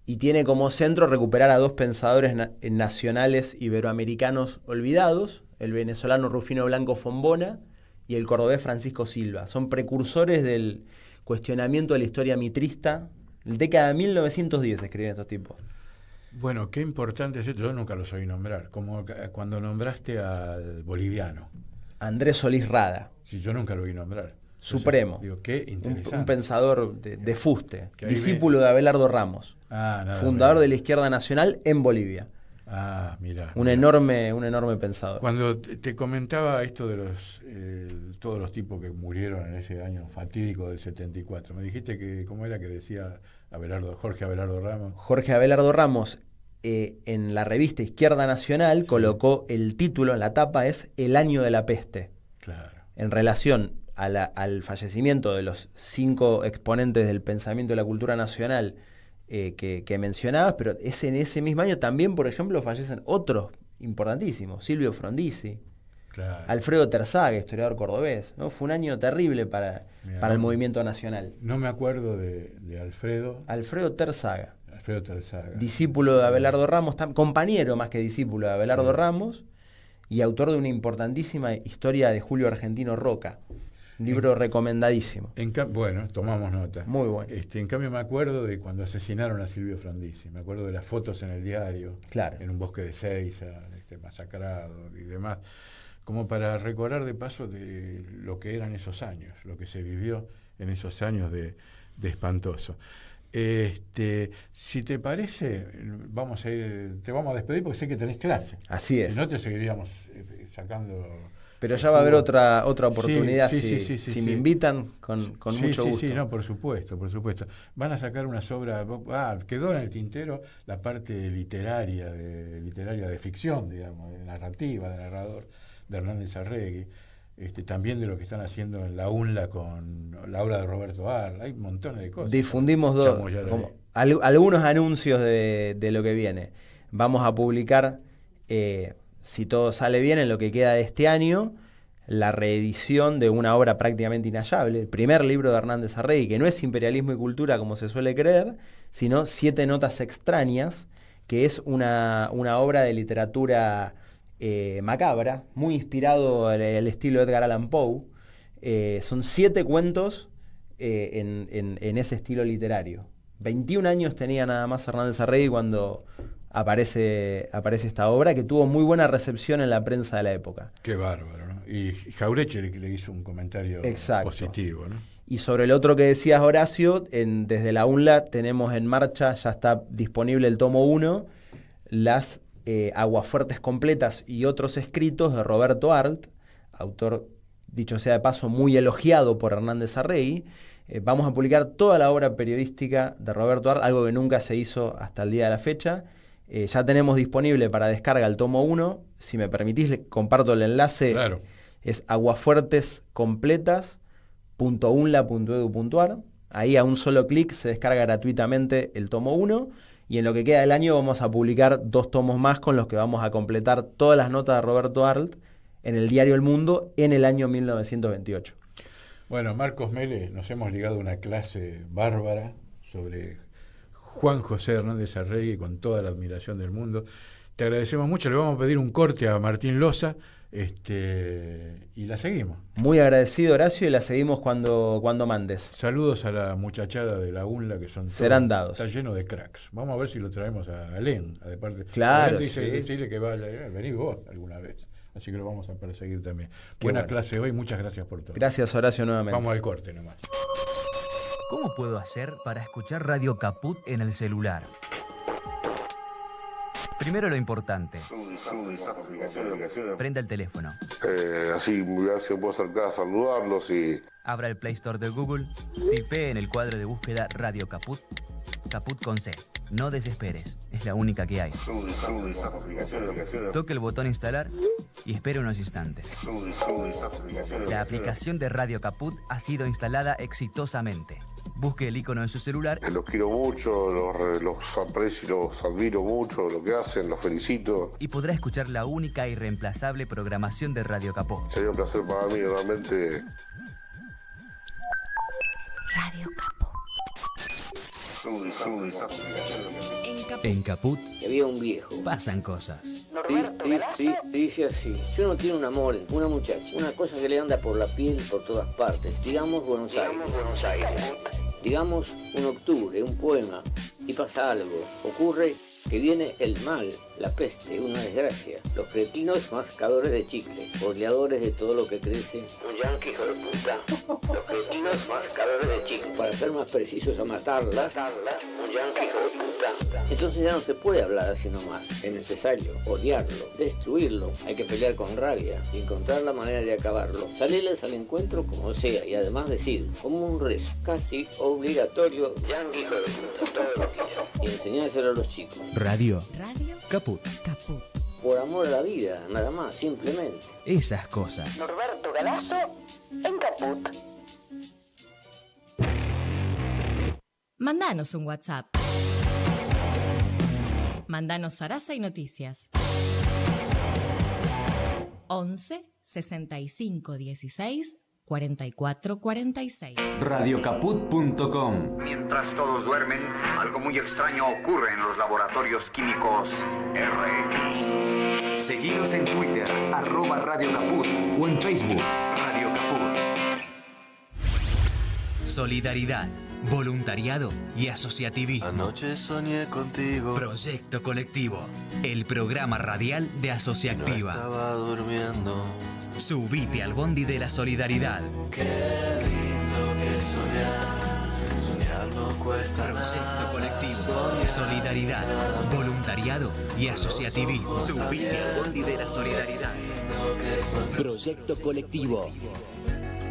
y tiene como centro recuperar a 2 pensadores nacionales iberoamericanos olvidados, el venezolano Rufino Blanco Fombona y el cordobés Francisco Silva. Son precursores del cuestionamiento de la historia mitrista. En la década de 1910 escribían estos tipos. Bueno, qué importante es esto. Yo nunca los oí nombrar, como cuando nombraste al boliviano. Andrés Solís Rada. Sí, yo nunca lo oí nombrar. Supremo. Entonces, digo, qué interesante. Un pensador de fuste, Que ahí discípulo de Abelardo Ramos, fundador de la Izquierda Nacional en Bolivia. Mira. Un enorme pensador. Cuando te comentaba esto de todos los tipos que murieron en ese año fatídico del 74, me dijiste que, ¿cómo era que decía Jorge Abelardo Ramos? Jorge Abelardo Ramos, en la revista Izquierda Nacional, colocó el título en la tapa, es El año de la peste. Claro. En relación al fallecimiento de los 5 exponentes del pensamiento de la cultura nacional que mencionabas, pero en ese mismo año también, por ejemplo, fallecen otros importantísimos: Silvio Frondizi, Claro. Alfredo Terzaga, historiador cordobés, ¿no? Fue un año terrible para el movimiento nacional. No me acuerdo de Alfredo. Alfredo Terzaga, Discípulo de Abelardo Ramos, compañero más que discípulo de Abelardo Ramos, y autor de una importantísima historia de Julio Argentino Roca. Un libro recomendadísimo. Bueno, tomamos nota. Muy bueno. En cambio me acuerdo de cuando asesinaron a Silvio Frondizi. Me acuerdo de las fotos en el diario. Claro. En un bosque de Seiza, masacrado y demás. Como para recordar de paso de lo que eran esos años, lo que se vivió en esos años de espantoso. Si te parece, te vamos a despedir porque sé que tenés clase. Así es. Si no, te seguiríamos sacando... Pero ya va a haber otra oportunidad si me invitan, con mucho gusto. Sí, no, por supuesto. Van a sacar unas obras... quedó en el tintero la parte literaria de ficción, digamos, de narrativa, de narrador, de Hernández Arregui. También de lo que están haciendo en la UNLA con la obra de Roberto Ar. Hay montones de cosas. Difundimos algunos anuncios de lo que viene. Vamos a publicar, si todo sale bien, en lo que queda de este año, la reedición de una obra prácticamente inhallable, el primer libro de Hernández Arregui, que no es Imperialismo y Cultura como se suele creer, sino 7 notas extrañas, que es una obra de literatura macabra, muy inspirado al estilo Edgar Allan Poe. Son 7 cuentos en ese estilo literario. 21 años tenía nada más Hernández Arregui cuando aparece esta obra, que tuvo muy buena recepción en la prensa de la época. Qué bárbaro, ¿no? Y Jaureche le hizo un comentario positivo, ¿no? Y sobre el otro que decías, Horacio, desde la UNLA tenemos en marcha, ya está disponible el tomo 1, las Aguafuertes completas y otros escritos de Roberto Arlt, autor, dicho sea de paso, muy elogiado por Hernández Arregui. Vamos a publicar toda la obra periodística de Roberto Arlt, algo que nunca se hizo hasta el día de la fecha. Ya tenemos disponible para descarga el tomo 1. Si me permitís, le comparto el enlace. Claro. Es aguafuertescompletas.unla.edu.ar. Ahí a un solo clic se descarga gratuitamente el tomo 1. Y en lo que queda del año vamos a publicar 2 tomos más con los que vamos a completar todas las notas de Roberto Arlt en el diario El Mundo en el año 1928. Bueno, Marcos Mele, nos hemos ligado a una clase bárbara sobre Juan José Hernández Arregui con toda la admiración del mundo. Te agradecemos mucho, le vamos a pedir un corte a Martín Loza y la seguimos. Muy agradecido, Horacio, y la seguimos cuando mandes. Saludos a la muchachada de la UNLA, que son serán dados. Está lleno de cracks. Vamos a ver si lo traemos a Alén. Claro, decirle que vaya, vení vos alguna vez. Así que lo vamos a perseguir también. Buena clase hoy, muchas gracias por todo. Gracias, Horacio, nuevamente. Vamos al corte nomás. ¿Cómo puedo hacer para escuchar Radio Caput en el celular? Primero lo importante. Prenda el teléfono. Así puedo acercar a saludarlos y... Abra el Play Store de Google, tipee en el cuadro de búsqueda Radio Caput, Caput con C. No desesperes, es la única que hay. Toque el botón instalar y espere unos instantes. La aplicación de Radio Caput ha sido instalada exitosamente. Busque el icono en su celular. Los quiero mucho, los aprecio, los admiro mucho, lo que hacen, los felicito. Y podrá escuchar la única e irreemplazable programación de Radio Caput. Sería un placer para mí, realmente. Radio Caput. En Caput había un viejo. pasan cosas. Dice así: si uno tiene un amor, una muchacha, una cosa que le anda por la piel por todas partes, digamos Buenos Aires, digamos un octubre, un poema, y pasa algo, ocurre que viene el mal, la peste, una desgracia, los cretinos mascadores de chicle, boleadores de todo lo que crece, un yanqui hijo de puta, los cretinos mascadores de chicle, para ser más precisos a matarlas, un yanqui hijo de puta. Entonces ya no se puede hablar así nomás, es necesario odiarlo, destruirlo, hay que pelear con rabia y encontrar la manera de acabarlo, salirles al encuentro como sea y además decir, como un rezo, casi obligatorio, yanqui hijo de puta, todos los días, y enseñárselo a los chicos. Radio Radio Caput. Caput. Por amor a la vida, nada más, simplemente. Esas cosas. Norberto Galazo en Caput. Mandanos un WhatsApp. Mandanos Sarasa y Noticias. 11 65 16 44 46. Radiocaput.com. Mientras todos duermen, algo muy extraño ocurre en los laboratorios químicos RX. Seguinos en Twitter, @Radio Caput, o en Facebook, Radio Caput. Solidaridad, voluntariado y asociativismo. Anoche soñé contigo. Proyecto Colectivo, el programa radial de Asociactiva. No estaba durmiendo. Subite al bondi de la solidaridad. Qué lindo que soñar no cuesta Proyecto nada. Colectivo, solidaridad, voluntariado y asociativismo. Subite al bondi de la solidaridad. Proyecto Colectivo.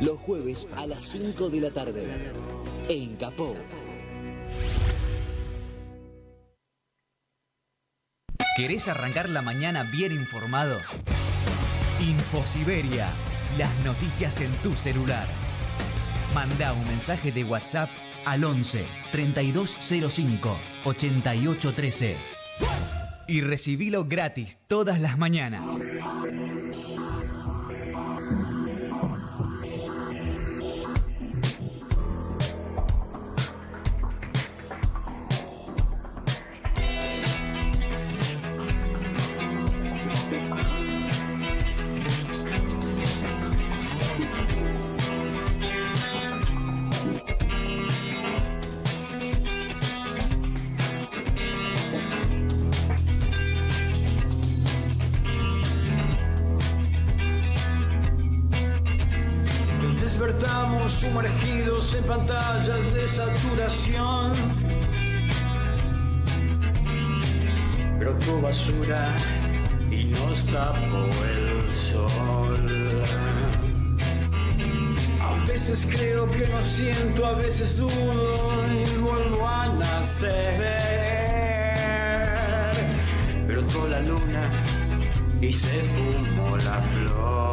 Los jueves a las 5 de la tarde. En Capó. ¿Querés arrancar la mañana bien informado? Infosiberia, las noticias en tu celular. Manda un mensaje de WhatsApp al 11 3205 8813 y recibilo gratis todas las mañanas. despertamos sumergidos en pantallas de saturación. Brotó basura y nos tapó el sol. A veces creo que no siento, a veces dudo y vuelvo a nacer. Brotó la luna y se fumó la flor.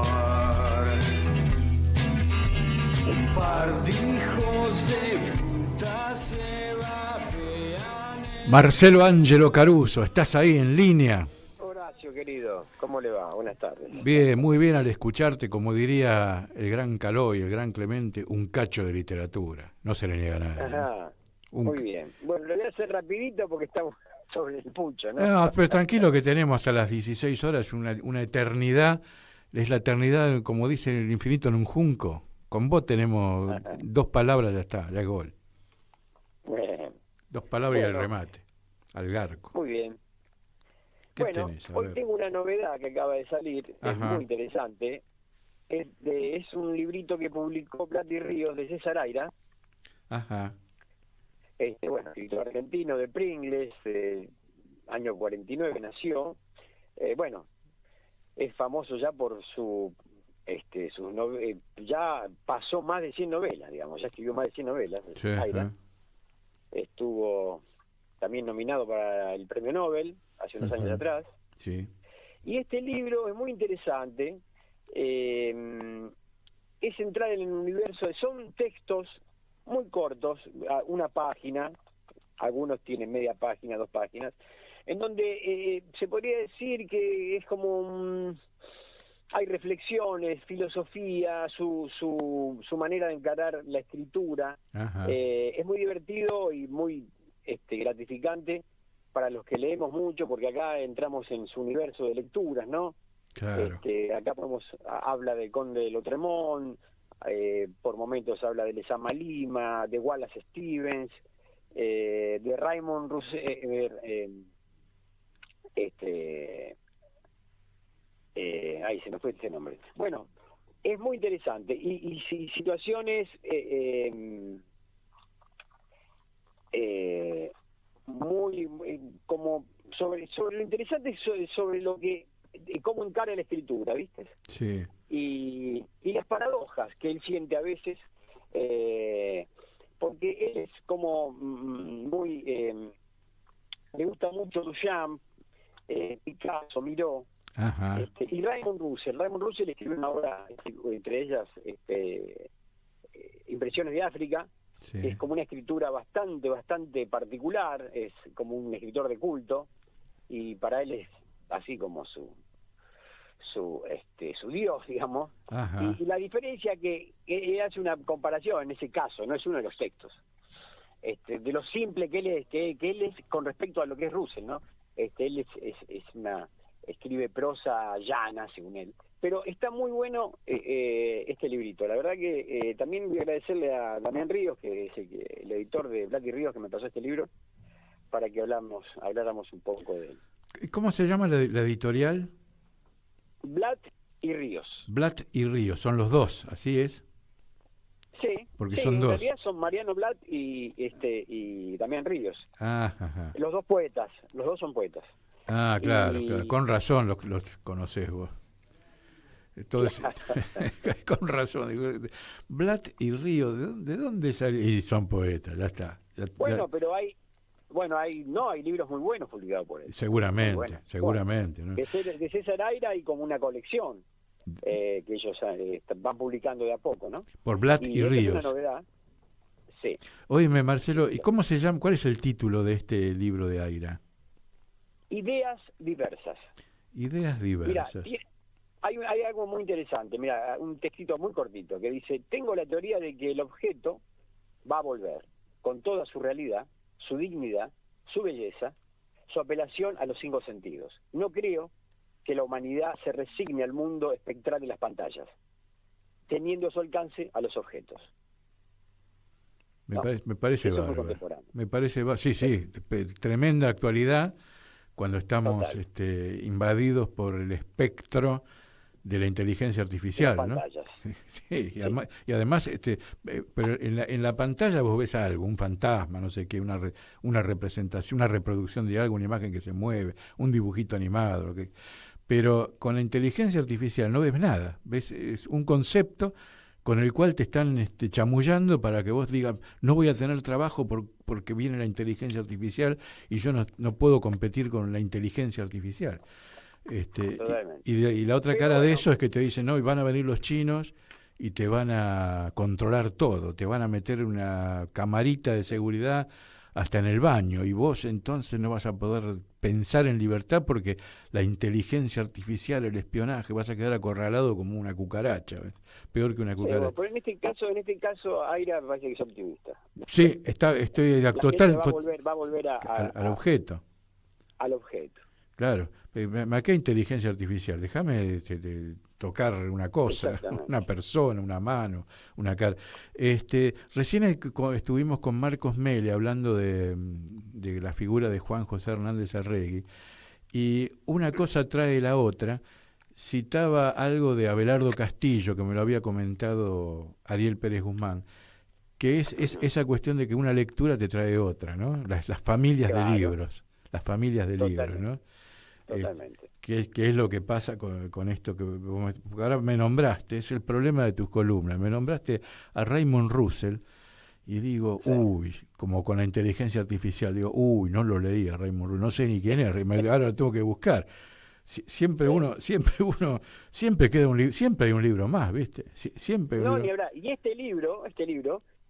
Un par de hijos de puta se vapean. Marcelo Ángelo Caruso, ¿estás ahí en línea? Horacio, querido, ¿cómo le va? Buenas tardes. Bien, muy bien al escucharte, como diría el gran Caló y el gran Clemente, un cacho de literatura, no se le niega nada. Ajá, muy bien. Bueno, lo voy a hacer rapidito porque estamos sobre el pucho, ¿no? No, pero tranquilo que tenemos hasta las 16 horas, una eternidad, es la eternidad, como dice el infinito en un junco. Con vos tenemos 2 palabras, ya está, ya es gol. Bien. 2 palabras y al remate, al garco. Muy bien. ¿Qué Bueno, tenés? A hoy ver. tengo una novedad que acaba de salir, es muy interesante. Es un librito que publicó Plata y Ríos de César Aira. Ajá. Bueno, escritor argentino de Pringles, año 49 nació. Bueno, es famoso ya por ya pasó más de 100 novelas, digamos, ya escribió más de 100 novelas. Sí, Aira. Estuvo también nominado para el Premio Nobel hace unos años atrás. Sí. Y este libro es muy interesante. Es entrar en el universo. Son textos muy cortos, una página, algunos tienen media página, 2 páginas, en donde se podría decir que es como hay reflexiones, filosofía, su manera de encarar la escritura. Es muy divertido y muy gratificante para los que leemos mucho, porque acá entramos en su universo de lecturas, ¿no? Claro. Acá habla del Conde de Lautremont, por momentos habla de Lezama Lima, de Wallace Stevens, de Raymond Roussel, ahí se me fue ese nombre. Bueno, es muy interesante y situaciones muy como sobre lo interesante, sobre lo que cómo encara la escritura, ¿viste? Sí. Y las paradojas que él siente a veces, porque él es como muy le gusta mucho Duchamp, Picasso, Miró. Y Raymond Roussel escribió una obra, entre ellas Impresiones de África. Sí. Es como una escritura bastante particular, es como un escritor de culto, y para él es así como su dios, digamos. Y la diferencia que él hace una comparación en ese caso, no es uno de los textos, de lo simple que él es con respecto a lo que es Roussel, ¿no? Él escribe prosa llana, según él. Pero está muy bueno este librito. La verdad que también voy a agradecerle a Damián Ríos, que es el editor de Plata y Ríos, que me pasó este libro, para que habláramos un poco de él. ¿Cómo se llama la editorial? Blatt y Ríos. Blatt y Ríos, son los dos, ¿así es? Sí, porque son dos. En realidad son Mariano Blatt y Damián Ríos. Los dos son poetas. Claro, con razón los conocés vos. Entonces, con razón, digo, Blatt y Ríos, ¿de dónde salió? Y son poetas, ya está. Pero hay libros muy buenos publicados por él. Seguramente. ¿No? De César Aira hay como una colección que ellos van publicando de a poco, ¿no? Por Blatt y Ríos. Es una novedad. Sí. Óyeme, Marcelo, ¿y cómo se llama? ¿Cuál es el título de este libro de Aira? Ideas diversas. Ideas diversas. Mira, hay algo muy interesante. Mira, un textito muy cortito que dice: tengo la teoría de que el objeto va a volver con toda su realidad, su dignidad, su belleza, su apelación a los 5 sentidos. No creo que la humanidad se resigne al mundo espectral de las pantallas, teniendo a su alcance a los objetos. Me parece bárbaro. Me parece sí, tremenda actualidad cuando estamos invadidos por el espectro de la inteligencia artificial, ¿no? Sí, y además pero en la pantalla vos ves algo, un fantasma, no sé qué, una representación, una reproducción de algo, una imagen que se mueve, un dibujito animado, pero con la inteligencia artificial no ves nada, ves es un concepto con el cual te están chamullando para que vos digas, no voy a tener trabajo porque viene la inteligencia artificial y yo no puedo competir con la inteligencia artificial. Y la otra cara de eso es que te dicen, no, y van a venir los chinos y te van a controlar todo, te van a meter una camarita de seguridad hasta en el baño, y vos entonces no vas a poder pensar en libertad porque la inteligencia artificial, el espionaje, vas a quedar acorralado como una cucaracha, ¿ves? Peor que una cucaracha. Pero en este caso, Aira parece que es optimista. Sí, estoy total. Va a volver al objeto. Al objeto. Claro, ¿qué inteligencia artificial? Déjame tocar una cosa, una persona, una mano, una cara. Recién estuvimos con Marcos Mele hablando de la figura de Juan José Hernández Arregui, y una cosa trae la otra. Citaba algo de Abelardo Castillo, que me lo había comentado Ariel Pérez Guzmán, que es esa cuestión de que una lectura te trae otra, ¿no? Las familias de libros, ¿no? Totalmente. ¿Qué es lo que pasa con esto que ahora me nombraste? Es el problema de tus columnas. Me nombraste a Raymond Russell y digo, como con la inteligencia artificial, digo, no lo leí a Raymond Russell, no sé ni quién es, ahora lo tengo que buscar. Siempre queda un libro, siempre hay un libro más, ¿viste? Siempre hay un libro. Ni habrá. Y este libro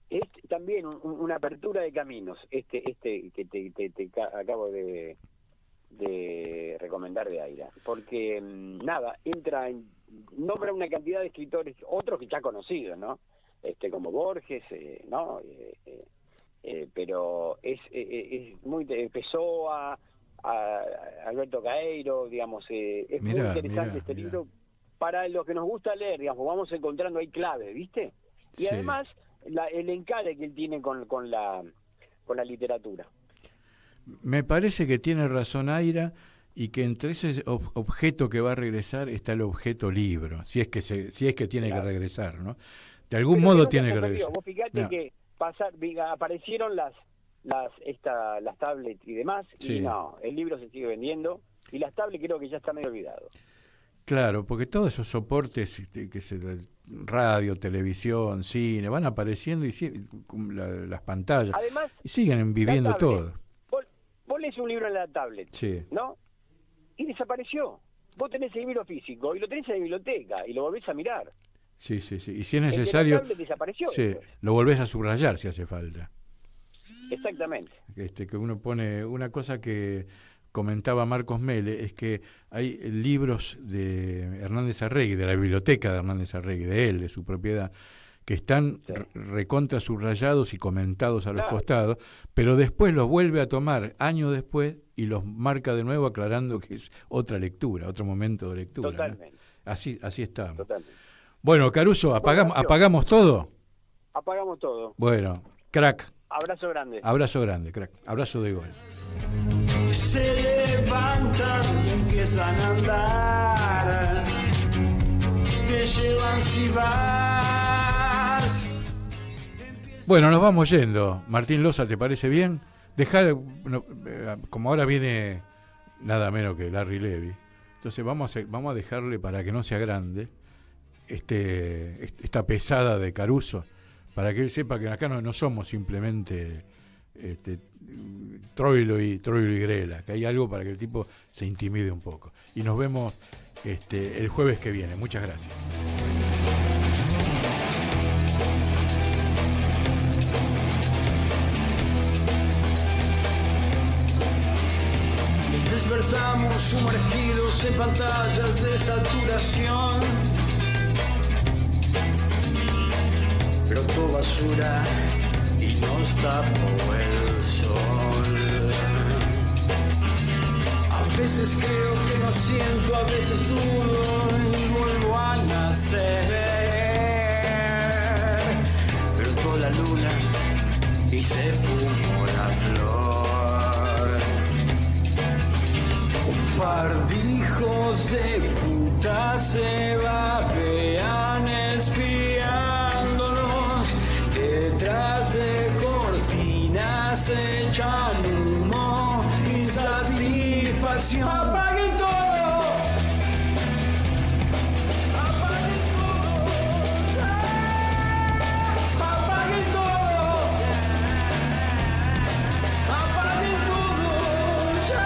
es también una apertura de caminos, que te acabo de recomendar de Aira, porque nombra una cantidad de escritores, otros que ya conocidos, ¿no? Como Borges, ¿no? Pero es muy Pessoa, a Alberto Caeiro, digamos, es muy interesante libro para los que nos gusta leer, digamos, vamos encontrando ahí clave, ¿viste? Y además el encare que él tiene con la literatura. Me parece que tiene razón Aira, y que entre ese objeto que va a regresar está el objeto libro, si es que tiene que regresar, ¿no? De algún modo tiene que regresar. Vos fíjate que aparecieron las tablets y demás, y no, el libro se sigue vendiendo, y las tablets creo que ya está medio olvidado. Claro, porque todos esos soportes, radio, televisión, cine, van apareciendo y las pantallas, además, y siguen viviendo todo. Vos lees un libro en la tablet, ¿no? Y desapareció. Vos tenés el libro físico y lo tenés en la biblioteca y lo volvés a mirar. Sí. Y si es necesario, la tablet desapareció, lo volvés a subrayar si hace falta. Exactamente. Que uno pone una cosa que comentaba Marcos Mele, es que hay libros de Hernández Arregui, de la biblioteca de Hernández Arregui, de su propiedad, que están recontra subrayados y comentados a los costados, pero después los vuelve a tomar años después y los marca de nuevo aclarando que es otra lectura, otro momento de lectura. Totalmente. ¿No? Así estamos. Totalmente. Bueno, Caruso, ¿apagamos todo? Apagamos todo. Bueno, crack. Abrazo grande. Abrazo grande, crack. Abrazo de gol. Se levantan y empiezan a andar, te llevan si vas. Bueno, nos vamos yendo. Martín Loza, ¿te parece bien? Como ahora viene nada menos que Larry Levy, entonces vamos a dejarle, para que no sea grande, esta pesada de Caruso, para que él sepa que acá no somos simplemente Troilo y Grela, que hay algo para que el tipo se intimide un poco. Y nos vemos el jueves que viene. Muchas gracias. Despertamos sumergidos en pantallas de saturación. Brotó basura y nos tapó el sol. A veces creo que no siento, a veces dudo y vuelvo a nacer. Brotó la luna y se fumó la flor. Un par de hijos de puta se babean espíritu. estación. Apaguen todo. Apaguen todo. Apaguen todo. Apaguen todo. Ya.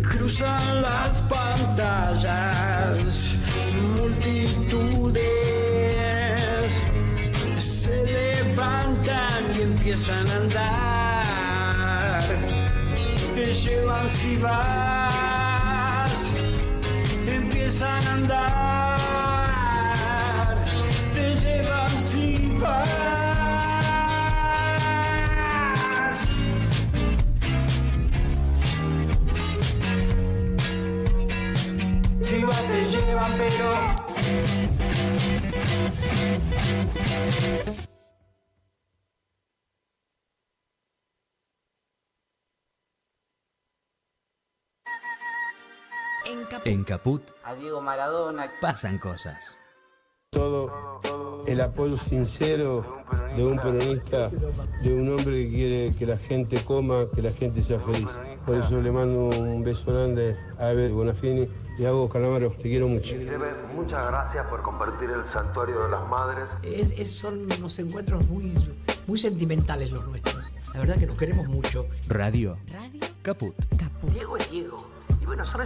Cruzan las pantallas, multitudes se levantan y empiezan a andar. Te llevan si vas, empiezan a andar. Te llevan si vas. Si vas te llevan, pero En Caput A Diego Maradona. pasan cosas. Todo el apoyo sincero de un peronista, de un hombre que quiere que la gente coma, que la gente sea feliz. Por eso le mando un beso grande a Eber Bonafini y a vos, Calamaro, te quiero mucho. Muchas gracias por compartir el Santuario de las Madres. Son unos encuentros muy sentimentales los nuestros. La verdad que nos queremos mucho. Radio Caput. Diego es Diego. Y bueno, son